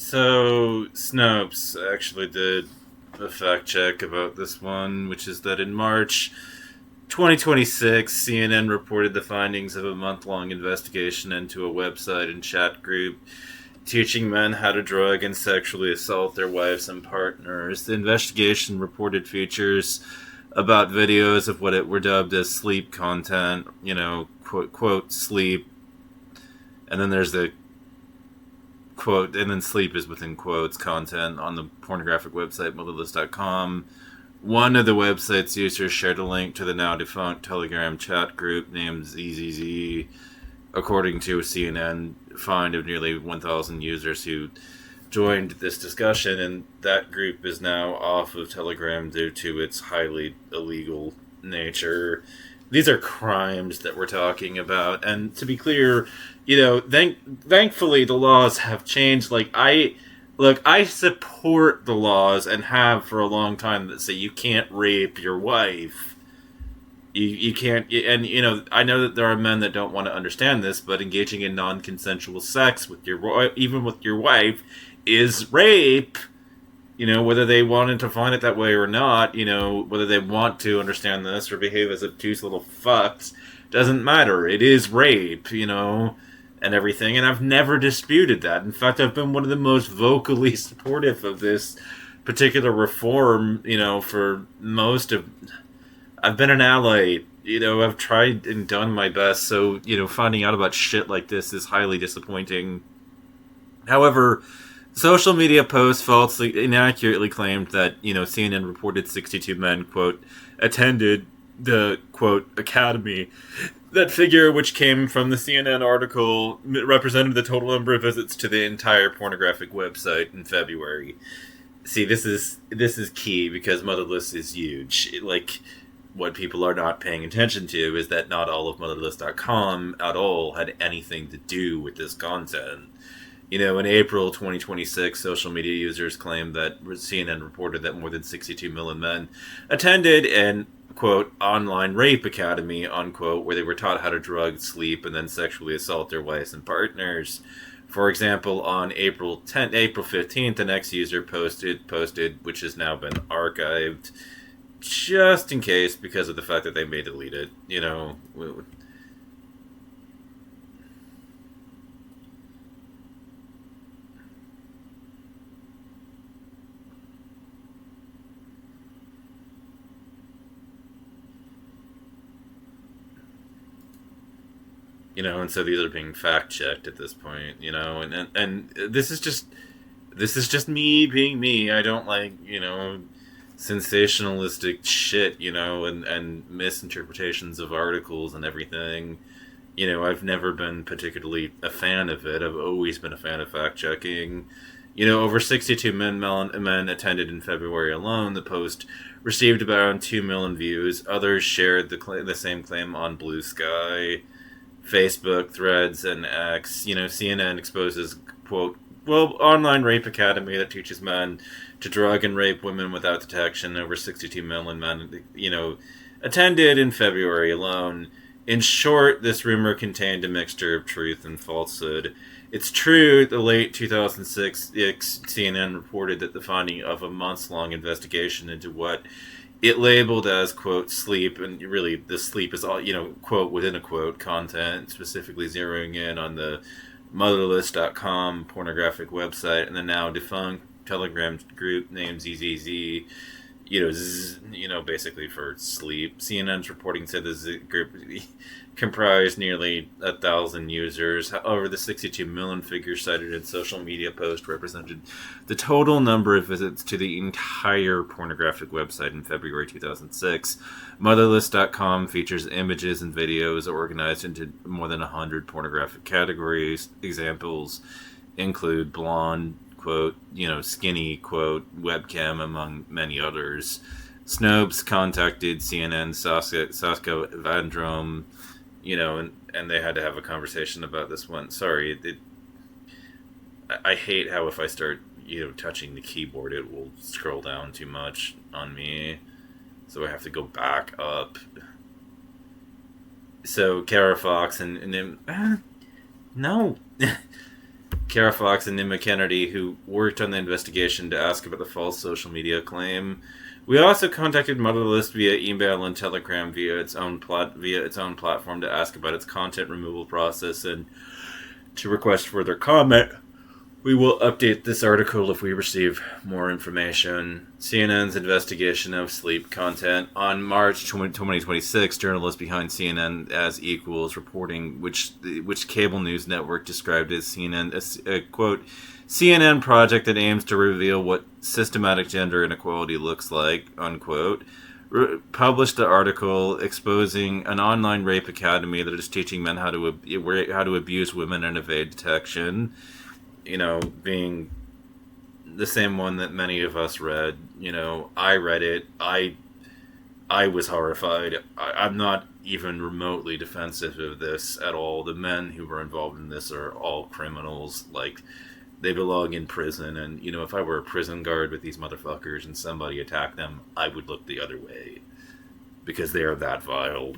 So, Snopes actually did a fact check about this one, which is that in March 2026, CNN reported the findings of a month-long investigation into a website and chat group teaching men how to drug and sexually assault their wives and partners. The investigation reported features about videos of what it were dubbed as sleep content, quote sleep, and then there's the quote, and then sleep is within quotes, content on the pornographic website motherless.com. One of the website's users shared a link to the now defunct Telegram chat group named ZZZ, according to a CNN find of nearly 1,000 users who joined this discussion, and that group is now off of Telegram due to its highly illegal nature. These are crimes that we're talking about, and to be clear, thankfully the laws have changed. I support the laws and have for a long time that say you can't rape your wife. You can't, and I know that there are men that don't want to understand this, but engaging in non-consensual sex with even with your wife is rape. Whether they wanted to find it that way or not, whether they want to understand this or behave as obtuse little fucks, doesn't matter. It is rape, and everything, and I've never disputed that. In fact, I've been one of the most vocally supportive of this particular reform, for most of... I've been an ally, I've tried and done my best, so, finding out about shit like this is highly disappointing. However, social media posts falsely, inaccurately claimed that, CNN reported 62 men, quote, attended the, quote, academy. That figure, which came from the CNN article, represented the total number of visits to the entire pornographic website in February. See, this is key, because Motherless is huge. What people are not paying attention to is that not all of Motherless.com at all had anything to do with this content. In April 2026, social media users claimed that CNN reported that more than 62 million men attended an, quote, online rape academy, unquote, where they were taught how to drug, sleep, and then sexually assault their wives and partners. For example, on April 15th, the next user posted, which has now been archived, just in case, because of the fact that they may delete it, and so these are being fact checked at this point, and this is just me being me. I don't like, sensationalistic shit, and misinterpretations of articles and everything. I've never been particularly a fan of it. I've always been a fan of fact checking. Over 62 men attended in February alone. The post received about 2 million views. Others shared the same claim on Blue Sky, Facebook, Threads, and X. CNN exposes, quote, online rape academy that teaches men to drug and rape women without detection. Over 62 million men, attended in February alone. In short, this rumor contained a mixture of truth and falsehood. It's true, the late 2006 CNN reported that the finding of a months-long investigation into what it labeled as, quote, sleep, and really the sleep is all, quote, within a quote, content, specifically zeroing in on the motherless.com pornographic website and the now defunct Telegram group named ZZZ, basically for sleep. CNN's reporting said this group comprised nearly 1,000 users. However, the 62 million figure cited in social media post represented the total number of visits to the entire pornographic website in February 2006. Motherless.com features images and videos organized into more than 100 pornographic categories. Examples include blonde, quote, skinny, quote, webcam, among many others. Snopes contacted CNN Sasko Vandrom, and they had to have a conversation about this one. Sorry, I hate how if I start, touching the keyboard, it will scroll down too much on me. So I have to go back up. So Kara Fox and no. Kara Fox and Nima Kennedy, who worked on the investigation, to ask about the false social media claim. We also contacted Motherlist via email and Telegram via its own platform to ask about its content removal process and to request further comment. We will update this article if we receive more information. CNN's investigation of sleep content. On March 2026, journalist behind CNN as Equals reporting, which cable news network described as CNN, quote, CNN project that aims to reveal what systematic gender inequality looks like, unquote, published the article exposing an online rape academy that is teaching men how to abuse women and evade detection. You know, being the same one that many of us read. You know, I read it. I was horrified. I'm not even remotely defensive of this at all. The men who were involved in this are all criminals. Like, they belong in prison. And, you know, if I were a prison guard with these motherfuckers and somebody attacked them, I would look the other way. Because they are that vile.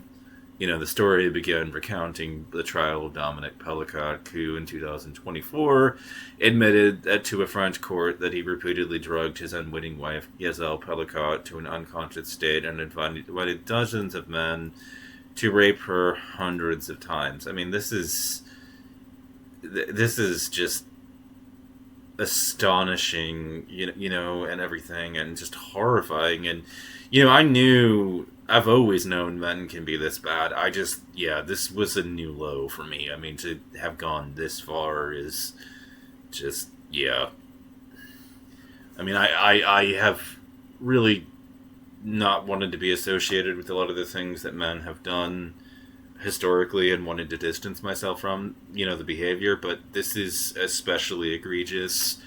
You know, the story began recounting the trial of Dominic Pellicot, who in 2024 admitted to a French court that he repeatedly drugged his unwitting wife, Giselle Pellicot, to an unconscious state and invited dozens of men to rape her hundreds of times. I mean, this is just astonishing, you know, and everything, and just horrifying. And, you know, I've always known men can be this bad. This was a new low for me. I mean, to have gone this far is just, yeah. I mean, I have really not wanted to be associated with a lot of the things that men have done historically and wanted to distance myself from, you know, the behavior, but this is especially egregious,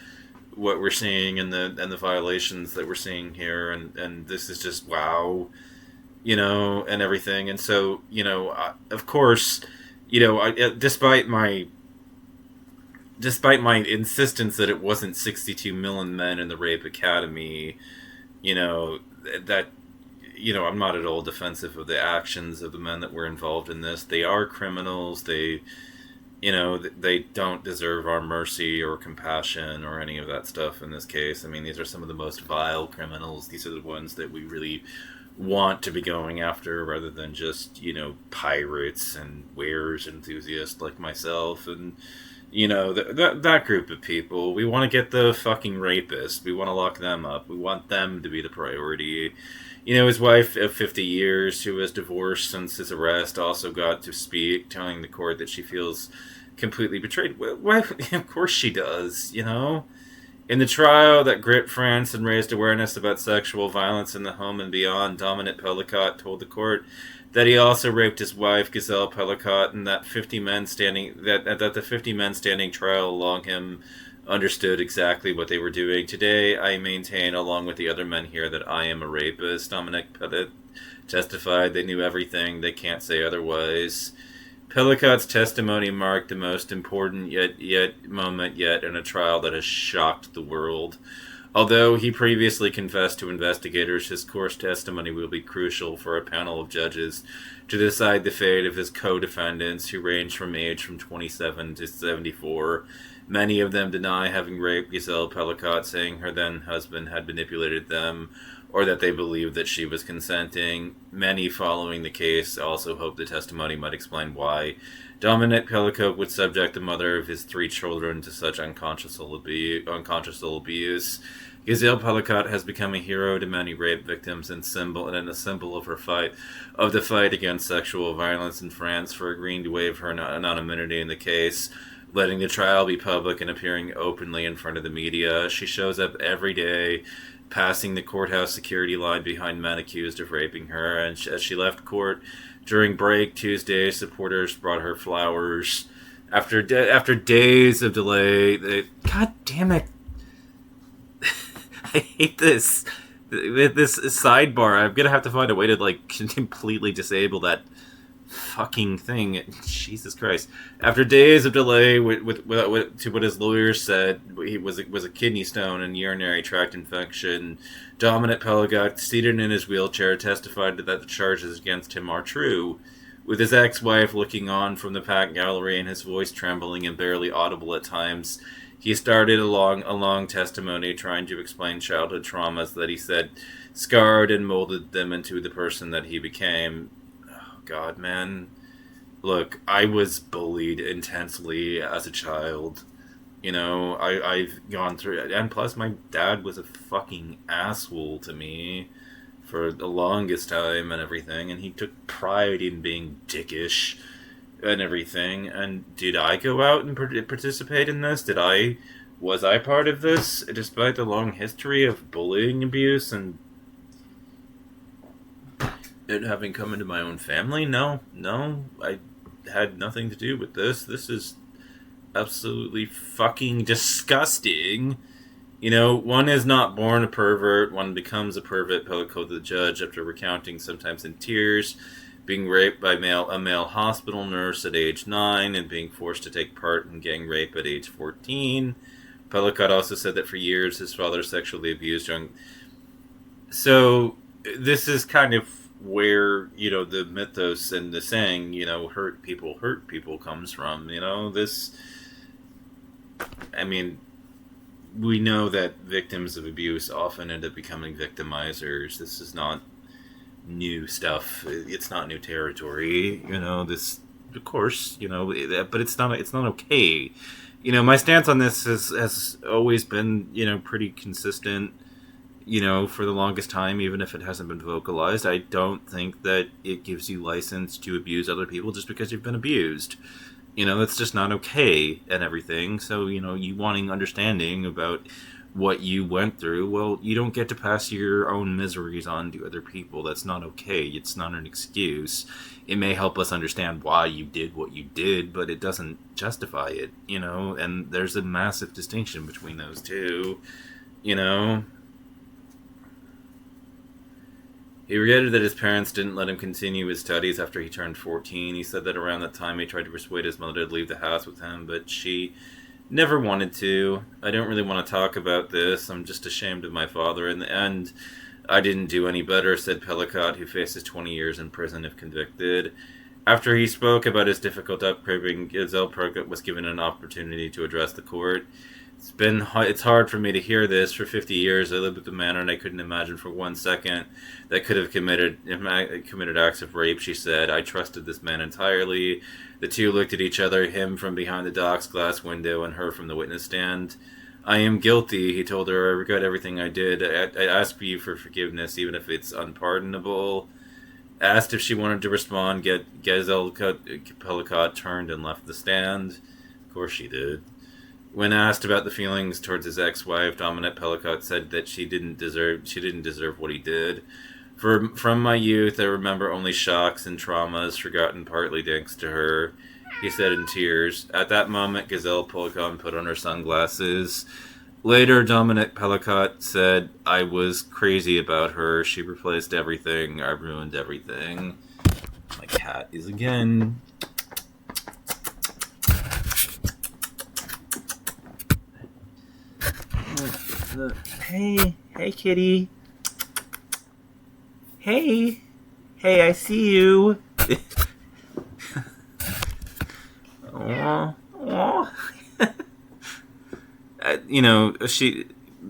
what we're seeing and the violations that we're seeing here, and this is just wow. You know, and everything. And so, you know, of course, you know, despite my insistence that it wasn't 62 million men in the rape academy, you know, that, you know, I'm not at all defensive of the actions of the men that were involved in this. They are criminals. They, you know, they don't deserve our mercy or compassion or any of that stuff in this case. I mean, these are some of the most vile criminals. These are the ones that we really want to be going after, rather than just, you know, pirates and wares enthusiasts like myself and, you know, that group of people. We want to get the fucking rapists. We want to lock them up. We want them to be the priority. You know, his wife of 50 years, who was divorced since his arrest, also got to speak, telling the court that she feels completely betrayed. Well, of course she does, you know. In the trial that gripped France and raised awareness about sexual violence in the home and beyond, Dominic Pellicot told the court that he also raped his wife, Giselle Pellicot, and that the 50 men standing trial along him understood exactly what they were doing. Today, I maintain, along with the other men here, that I am a rapist. Dominic Pellicot testified they knew everything. They can't say otherwise. Pellicot's testimony marked the most important moment yet in a trial that has shocked the world. Although he previously confessed to investigators, his course testimony will be crucial for a panel of judges to decide the fate of his co-defendants, who range from age from 27 to 74. Many of them deny having raped Giselle Pellicot, saying her then-husband had manipulated them, or that they believed that she was consenting. Many following the case also hope the testimony might explain why Dominic Pellicot would subject the mother of his 3 children to such unconscionable abuse. Giselle Pellicot has become a hero to many rape victims and a symbol of the fight against sexual violence in France, for agreeing to waive her anonymity in the case, letting the trial be public and appearing openly in front of the media. She shows up every day, passing the courthouse security line behind men accused of raping her, and as she left court during break Tuesday, supporters brought her flowers. After days of delay, God damn it. I hate this. This sidebar. I'm gonna have to find a way to, like, completely disable that fucking thing. Jesus Christ. After days of delay to what his lawyers said he was a kidney stone and urinary tract infection, Dominic Pellicot, seated in his wheelchair, testified that the charges against him are true. With his ex-wife looking on from the packed gallery and his voice trembling and barely audible at times, he started a long testimony trying to explain childhood traumas that he said scarred and molded them into the person that he became. Oh, God, man. Look, I was bullied intensely as a child. I've gone through it. And plus, my dad was a fucking asshole to me for the longest time and everything. And he took pride in being dickish and everything. And did I go out and participate in this? Was I part of this? Despite the long history of bullying abuse and it having come into my own family? No, I had nothing to do with this. This is absolutely fucking disgusting. One is not born a pervert. One becomes a pervert, Pella told the judge after recounting, sometimes in tears, being raped by a male hospital nurse at age 9 and being forced to take part in gang rape at age 14. Pellicott also said that for years his father sexually abused young. So this is kind of where, the mythos and the saying, hurt people comes from. We know that victims of abuse often end up becoming victimizers. This is not new stuff. It's not new territory. This, of course, but it's not okay. My stance on this has always been, pretty consistent, for the longest time, even if it hasn't been vocalized. I don't think that it gives you license to abuse other people just because you've been abused. That's just not okay and everything. So, you wanting understanding about what you went through, well, you don't get to pass your own miseries on to other people. That's not okay. It's not an excuse. It may help us understand why you did what you did, but it doesn't justify it, and there's a massive distinction between those two, He regretted that his parents didn't let him continue his studies after he turned 14. He said that around that time he tried to persuade his mother to leave the house with him, but she never wanted to. I don't really want to talk about this. I'm just ashamed of my father. In the end, I didn't do any better, said Pellicott, who faces 20 years in prison if convicted. After he spoke about his difficult upbringing, Giselle Pellicott was given an opportunity to address the court. It's hard for me to hear this. For 50 years, I lived with a man, and I couldn't imagine for 1 second that could have committed acts of rape, she said. I trusted this man entirely. The two looked at each other, him from behind the dock's glass window and her from the witness stand. I am guilty, he told her. I regret everything I did. I ask you for forgiveness, even if it's unpardonable. Asked if she wanted to respond, Giselle Pellicott turned and left the stand. Of course she did. When asked about the feelings towards his ex-wife, Dominique Pellicott said that she didn't deserve what he did. From my youth, I remember only shocks and traumas, forgotten partly thanks to her, he said in tears. At that moment, Giselle Pellicott put on her sunglasses. Later, Dominique Pellicott said, I was crazy about her. She replaced everything. I ruined everything. My cat is again. Hey kitty. Hey, I see you. Aww.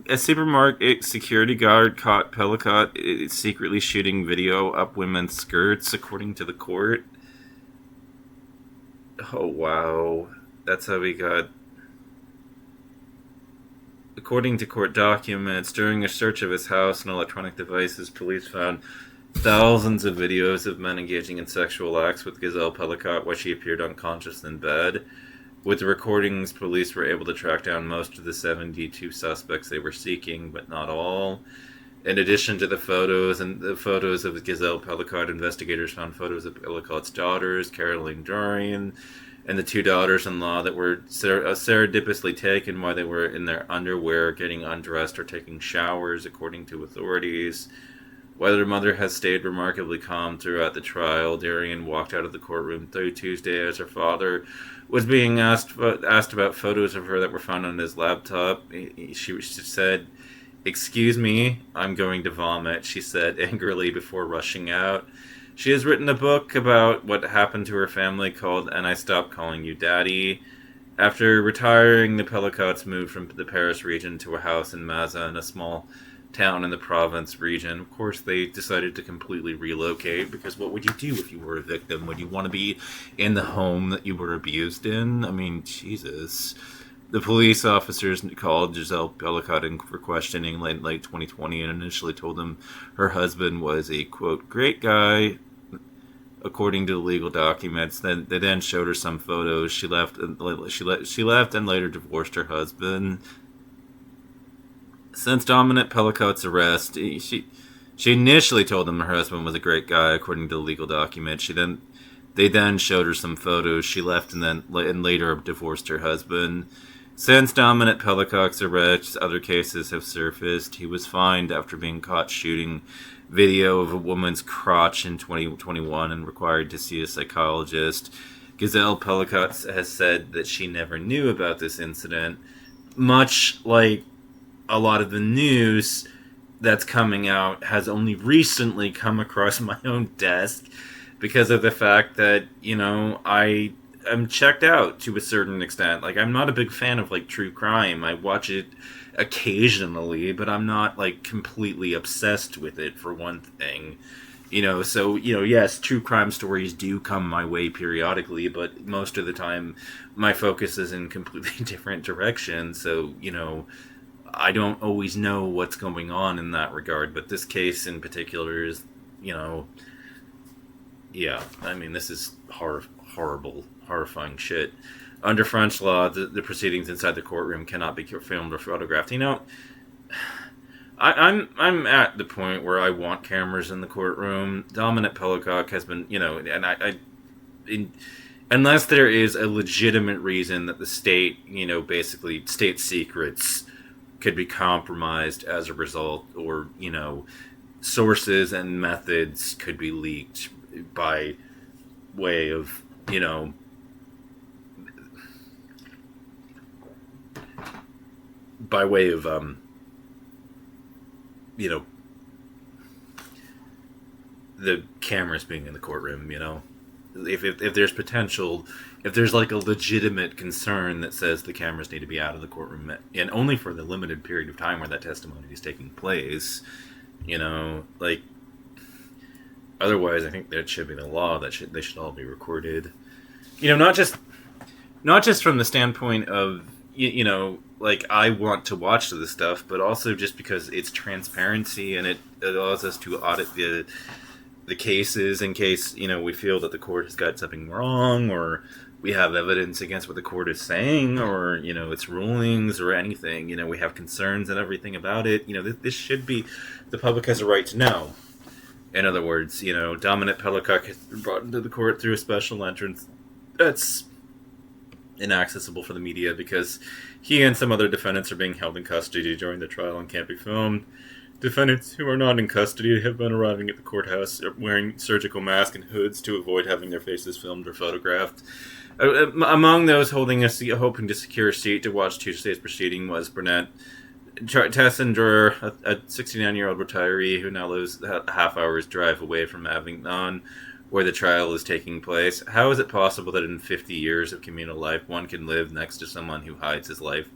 A supermarket security guard caught Pellicott secretly shooting video up women's skirts, according to the court. Oh, wow. That's how we got... According to court documents, during a search of his house and electronic devices, police found thousands of videos of men engaging in sexual acts with Giselle Pellicott while she appeared unconscious in bed. With the recordings, police were able to track down most of the 72 suspects they were seeking, but not all. In addition to the photos of Giselle Pellicott, investigators found photos of Pellicott's daughters, Caroline Dorian, and the two daughters-in-law that were serendipitously taken while they were in their underwear, getting undressed or taking showers, according to authorities. While their mother has stayed remarkably calm throughout the trial, Dorian walked out of the courtroom Tuesday as her father was being asked about photos of her that were found on his laptop. She said, "Excuse me, I'm going to vomit," she said angrily before rushing out. She has written a book about what happened to her family called And I Stopped Calling You Daddy. After retiring, the Pellicotts moved from the Paris region to a house in Maza in a small town in the Provence region. Of course, they decided to completely relocate because what would you do if you were a victim? Would you want to be in the home that you were abused in? I mean, Jesus. The police officers called Giselle Pellicott in for questioning late 2020 and initially told them her husband was a, quote, great guy, according to the legal documents. Then they then showed her some photos. She left and later divorced her husband. Since Dominic Pellicot's arrest, she initially told them her husband was a great guy, according to the legal documents. They then showed her some photos. She left and later divorced her husband. Since Dominic Pellicot's arrest, other cases have surfaced. He was fined after being caught shooting video of a woman's crotch in 2021 and required to see a psychologist. Giselle Pellicott has said that she never knew about this incident, much like a lot of the news that's coming out has only recently come across my own desk because of the fact that, I am checked out to a certain extent. Like, I'm not a big fan of, true crime. I watch it occasionally, but I'm not, completely obsessed with it, for one thing. So, yes, true crime stories do come my way periodically, but most of the time my focus is in completely different directions. So, I don't always know what's going on in that regard, but this case in particular is, this is horrible, horrifying shit. Under French law, the proceedings inside the courtroom cannot be filmed or photographed. I'm at the point where I want cameras in the courtroom. Dominic Pellicott has been, unless there is a legitimate reason that the state, basically state secrets could be compromised as a result, or, sources and methods could be leaked by way of, the cameras being in the courtroom, if there's potential, if there's a legitimate concern that says the cameras need to be out of the courtroom, and only for the limited period of time where that testimony is taking place, otherwise I think that should be the law that they should all be recorded. Not just from the standpoint of, I want to watch this stuff, but also just because it's transparency and it allows us to audit the cases in case, we feel that the court has got something wrong, or we have evidence against what the court is saying, or, its rulings or anything. We have concerns and everything about it. This should be, the public has a right to know. In other words, Dominic Pellicott is brought into the court through a special entrance that's inaccessible for the media because he and some other defendants are being held in custody during the trial and can't be filmed. Defendants who are not in custody have been arriving at the courthouse wearing surgical masks and hoods to avoid having their faces filmed or photographed. Among those hoping to secure a seat to watch Tuesday's proceeding was Burnett Tessinger, a 69-year-old retiree who now lives a half-hour's drive away from Avignon, where the trial is taking place. How is it possible that in 50 years of communal life, one can live next to someone who hides his life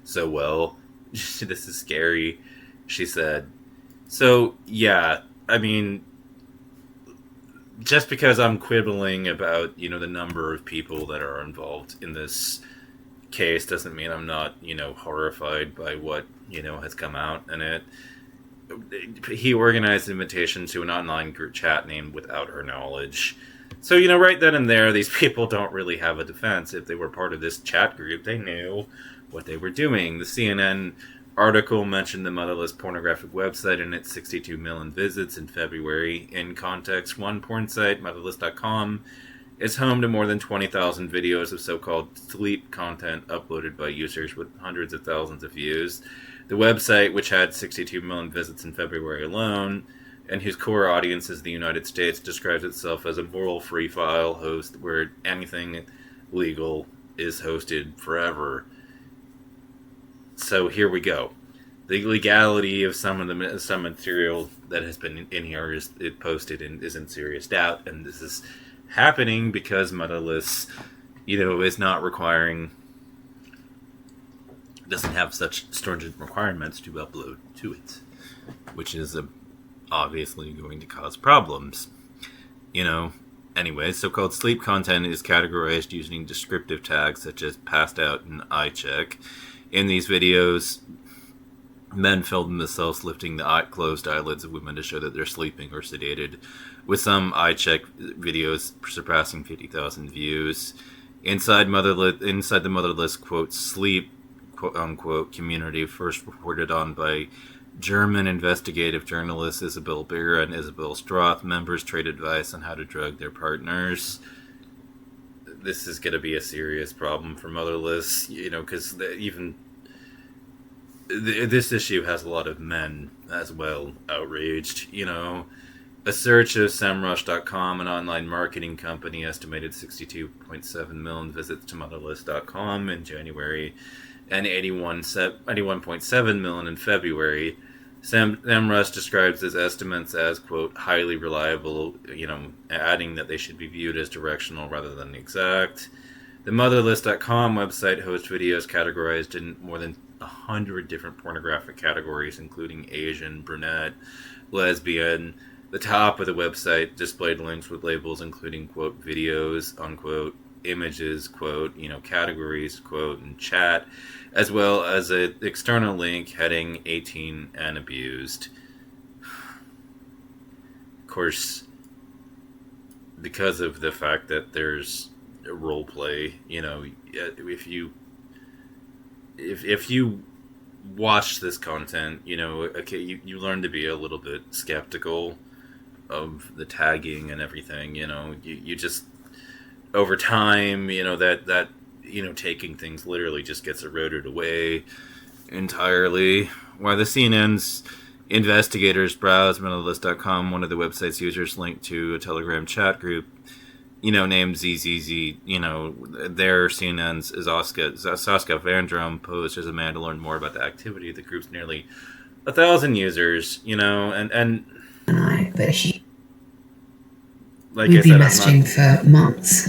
so well? This is scary, she said. So, yeah, just because I'm quibbling about, the number of people that are involved in this case doesn't mean I'm not, horrified by what, has come out in it. He organized an invitation to an online group chat named Without Her Knowledge. So, right then and there, these people don't really have a defense. If they were part of this chat group, they knew what they were doing. The CNN article mentioned the motherless pornographic website and its 62 million visits in February. In context, one porn site, motherless.com, is home to more than 20,000 videos of so-called sleep content uploaded by users with hundreds of thousands of views. The website, which had 62 million visits in February alone, and whose core audience is the United States, describes itself as a moral free file host where anything legal is hosted forever. So here we go. the legality of some material that has been in here is posted and is in serious doubt, and this is happening because Motherless, is not doesn't have such stringent requirements to upload to it, which is obviously going to cause problems. Anyway, so-called sleep content is categorized using descriptive tags such as passed out and eye check. In these videos, men film themselves lifting the closed eyelids of women to show that they're sleeping or sedated, with some eye check videos surpassing 50,000 views. Inside the Motherless, quote, sleep, quote unquote, community, first reported on by German investigative journalists Isabel Beer and Isabel Stroth, members trade advice on how to drug their partners. This is going to be a serious problem for Motherless, because this issue has a lot of men as well outraged. A search of SEMrush.com, an online marketing company, estimated 62.7 million visits to Motherless.com in January and 81.7 million in February. SEMrush describes his estimates as, quote, highly reliable, adding that they should be viewed as directional rather than exact. The Motherless.com website hosts videos categorized in more than 100 different pornographic categories, including Asian, brunette, lesbian. The top of the website displayed links with labels including, quote, videos, unquote, images, quote, categories, quote, and chat, as well as an external link heading 18 and abused. Of course, because of the fact that there's role play, if you watch this content, okay, you learn to be a little bit skeptical of the tagging and everything. You just, over time, that taking things literally just gets eroded away entirely. While the CNN's investigators browse Motherless.com, one of the website's users linked to a Telegram chat group, named ZZZ, their CNN's Saskia Vandrom posed as a man to learn more about the activity of the group's nearly 1,000 users, and but she, like we've I been said, messaging for months,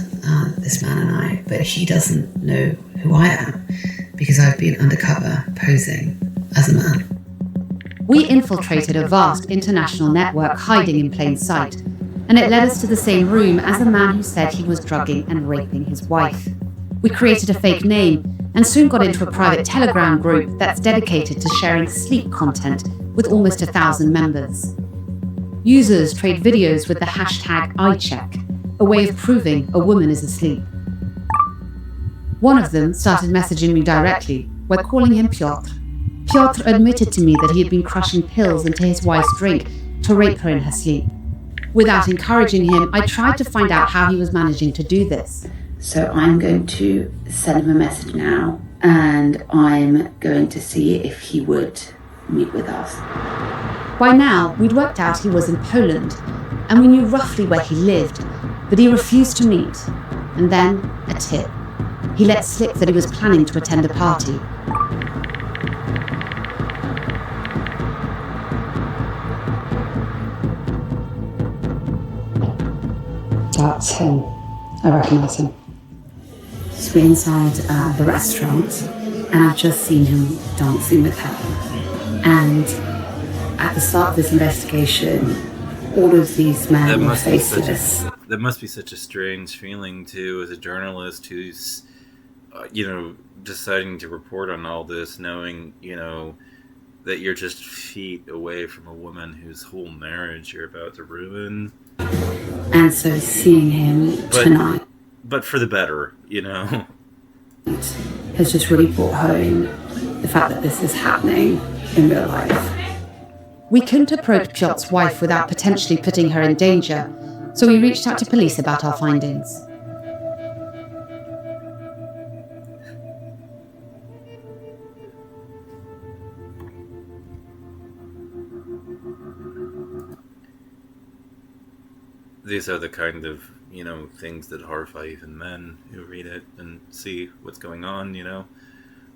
this man and I, but he doesn't know who I am because I've been undercover posing as a man. We infiltrated a vast international network hiding in plain sight, and it led us to the same room as the man who said he was drugging and raping his wife. We created a fake name and soon got into a private Telegram group that's dedicated to sharing sleep content with almost 1,000 members. Users trade videos with the hashtag #iCheck, a way of proving a woman is asleep. One of them started messaging me directly. We're calling him Piotr. Piotr admitted to me that he had been crushing pills into his wife's drink to rape her in her sleep. Without encouraging him, I tried to find out how he was managing to do this. So I'm going to send him a message now, and I'm going to see if he would meet with us. By now, we'd worked out he was in Poland, and we knew roughly where he lived, but he refused to meet. And then, a tip. He let slip that he was planning to attend a party. That's him. I recognise him. So we're inside the restaurant, and I've just seen him dancing with her. And at the start of this investigation, all of these men were faceless. That must be such a strange feeling, too, as a journalist who's, deciding to report on all this, knowing, that you're just feet away from a woman whose whole marriage you're about to ruin. And so seeing him tonight... But for the better, has just really brought home the fact that this is happening in real life. We couldn't approach Piotr's wife without potentially putting her in danger, so we reached out to police about our findings. These are the kind of, things that horrify even men who read it and see what's going on,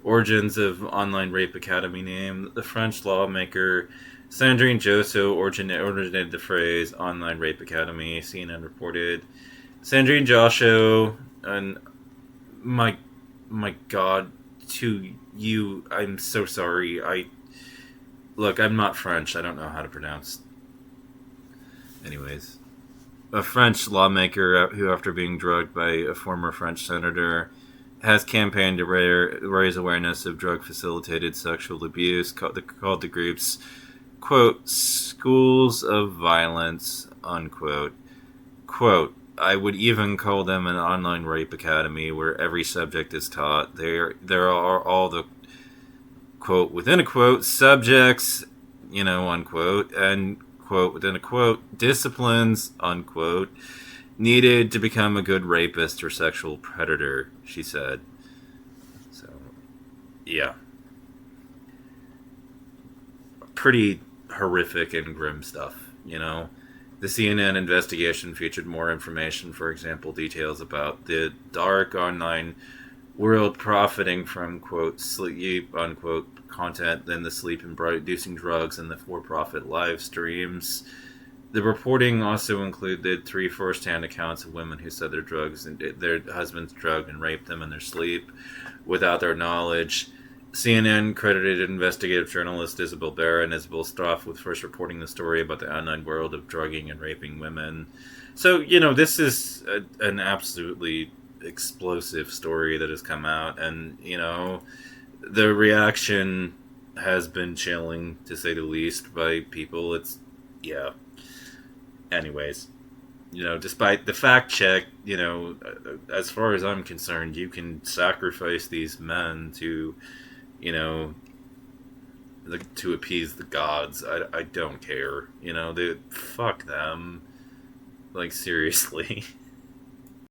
Origins of Online Rape Academy name. The French lawmaker Sandrine Josso originated the phrase Online Rape Academy, CNN reported. Sandrine Josso, and my God, to you, I'm so sorry. Look, I'm not French. I don't know how to pronounce. Anyways, a French lawmaker who, after being drugged by a former French senator, has campaigned to raise awareness of drug-facilitated sexual abuse, called the groups, quote, schools of violence, unquote. Quote, I would even call them an online rape academy where every subject is taught. There are all the, quote, within a quote, subjects, unquote, and, quote, within a quote, disciplines, unquote, needed to become a good rapist or sexual predator, she said. So, yeah. Pretty horrific and grim stuff, The CNN investigation featured more information, for example, details about the dark online world profiting from, quote, sleep, unquote, content than the sleep-inducing drugs and the for-profit live streams. The reporting also included 3 first-hand accounts of women who said their husbands drugged and raped them in their sleep without their knowledge. CNN credited investigative journalist Isabel Barra and Isabel Stoff with first reporting the story about the online world of drugging and raping women. So, this is an absolutely explosive story that has come out, and, the reaction has been chilling, to say the least, by people. Yeah. Anyways, despite the fact check, as far as I'm concerned, you can sacrifice these men to, to appease the gods. I don't care. Fuck them. Like, seriously.